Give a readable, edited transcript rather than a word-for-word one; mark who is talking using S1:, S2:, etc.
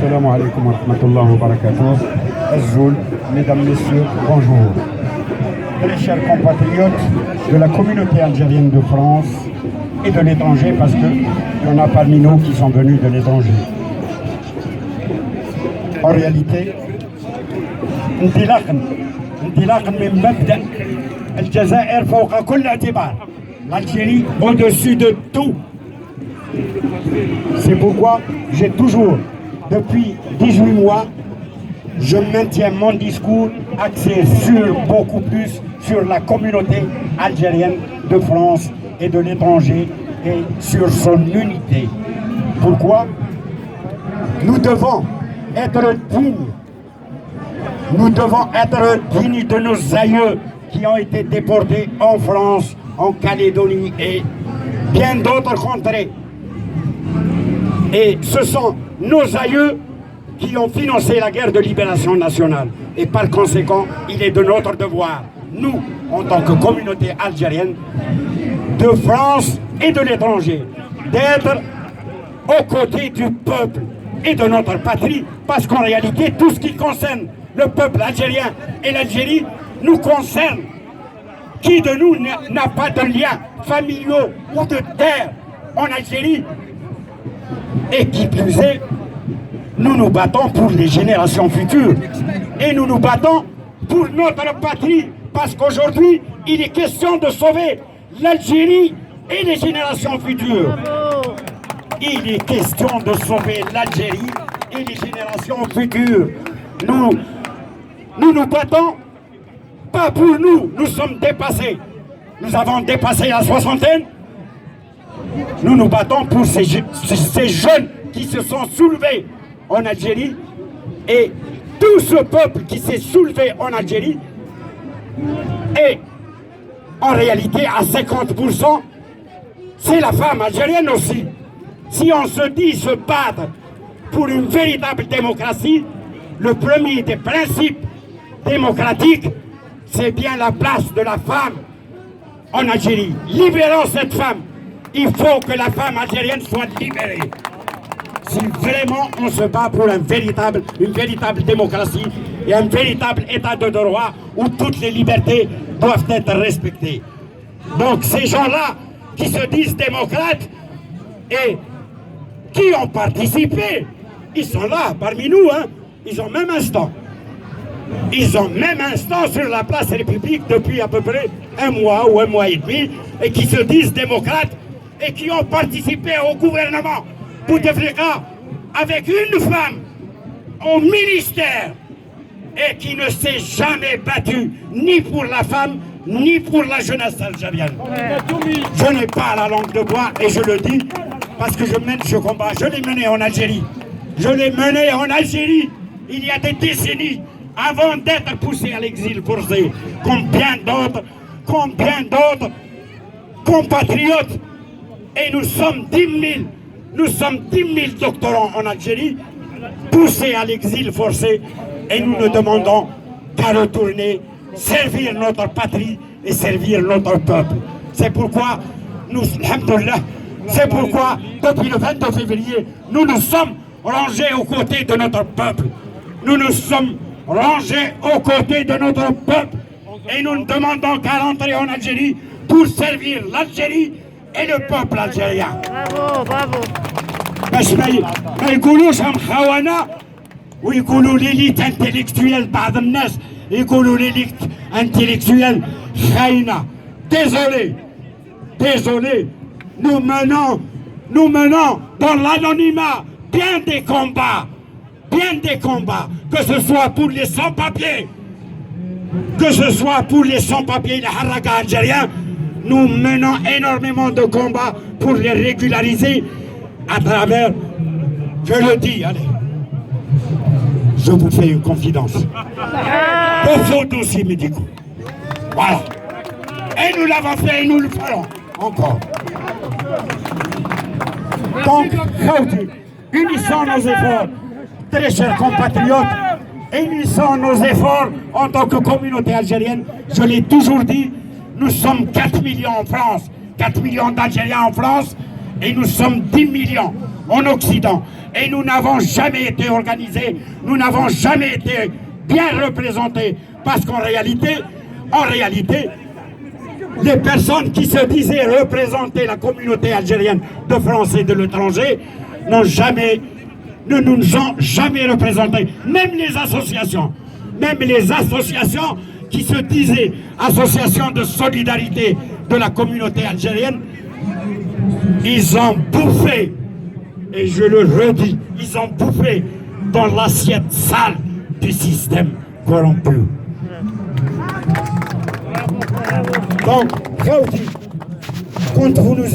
S1: Assalamu alaikum wa rahmatullahi wa barakatuh. Azzoul, mesdames, messieurs, bonjour. Très chers compatriotes de la communauté algérienne de France et de l'étranger, parce qu'il y en a parmi nous qui sont venus de l'étranger. En réalité, انطلاقا من مبدأ الجزائر فوق كل اعتبار. L'Algérie au-dessus de tout. C'est pourquoi j'ai toujours, depuis 18 mois, je maintiens mon discours axé beaucoup plus sur la communauté algérienne de France et de l'étranger et sur son unité. Pourquoi? Nous devons être dignes. Nous devons être dignes de nos aïeux qui ont été déportés en France, en Calédonie et bien d'autres contrées. Et ce sont nos aïeux qui ont financé la guerre de libération nationale. Et par conséquent, il est de notre devoir, nous, en tant que communauté algérienne, de France et de l'étranger, d'être aux côtés du peuple et de notre patrie, parce qu'en réalité, tout ce qui concerne le peuple algérien et l'Algérie nous concerne. Qui de nous n'a pas de liens familiaux ou de terre en Algérie? Et qui plus est, nous nous battons pour les générations futures. Et nous nous battons pour notre patrie. Parce qu'aujourd'hui, il est question de sauver l'Algérie et les générations futures. Il est question de sauver l'Algérie et les générations futures. Nous nous battons pas pour nous. Nous sommes dépassés. Nous avons dépassé la soixantaine. Nous nous battons pour ces jeunes qui se sont soulevés en Algérie et tout ce peuple qui s'est soulevé en Algérie et en réalité à 50% c'est la femme algérienne aussi. Si on se dit se battre pour une véritable démocratie, le premier des principes démocratiques, c'est bien la place de la femme en Algérie. Libérons cette femme. Il faut que la femme algérienne soit libérée. Si vraiment on se bat pour une véritable démocratie et un véritable état de droit où toutes les libertés doivent être respectées. Donc ces gens-là qui se disent démocrates et qui ont participé, ils sont là parmi nous, hein. Ils ont même un stand. Ils ont même un stand sur la place République depuis à peu près un mois ou un mois et demi et qui se disent démocrates et qui ont participé au gouvernement Bouteflika avec une femme au ministère et qui ne s'est jamais battue ni pour la femme ni pour la jeunesse algérienne. Je n'ai pas la langue de bois et je le dis parce que je mène ce combat. Je l'ai mené en Algérie. Je l'ai mené en Algérie il y a des décennies avant d'être poussé à l'exil forcé. Combien d'autres compatriotes. Et nous sommes 10 000 doctorants en Algérie, poussés à l'exil forcé, et nous ne demandons qu'à retourner, servir notre patrie et servir notre peuple. C'est pourquoi depuis le 22 février, nous nous sommes rangés aux côtés de notre peuple. Nous nous sommes rangés aux côtés de notre peuple, et nous ne demandons qu'à rentrer en Algérie pour servir l'Algérie et le peuple algérien.
S2: Bravo, bravo.
S1: باش ما يقولوش هم خونة ويقولوا ليليت انتلكتويال بعض الناس يقولوا ليليت انتلكتويال خاينة. Désolé, nous menons dans l'anonymat bien des combats, que ce soit pour les sans-papiers, les haraka algériens. Nous menons énormément de combats pour les régulariser à travers, je le dis, allez, je vous fais une confidence, de faux dossiers médicaux. Voilà. Et nous l'avons fait et nous le ferons encore. Donc, unissons nos efforts, très chers compatriotes, unissons nos efforts en tant que communauté algérienne. Je l'ai toujours dit, nous sommes 4 millions en France, 4 millions d'Algériens en France, et nous sommes 10 millions en Occident. Et nous n'avons jamais été organisés, nous n'avons jamais été bien représentés. Parce qu'en réalité, les personnes qui se disaient représenter la communauté algérienne de Français de l'étranger ne nous ont jamais représentés. Même les associations qui se disaient associations de solidarité de la communauté algérienne, ils ont bouffé, et je le redis, ils ont bouffé dans l'assiette sale du système corrompu. Donc, quand vous nous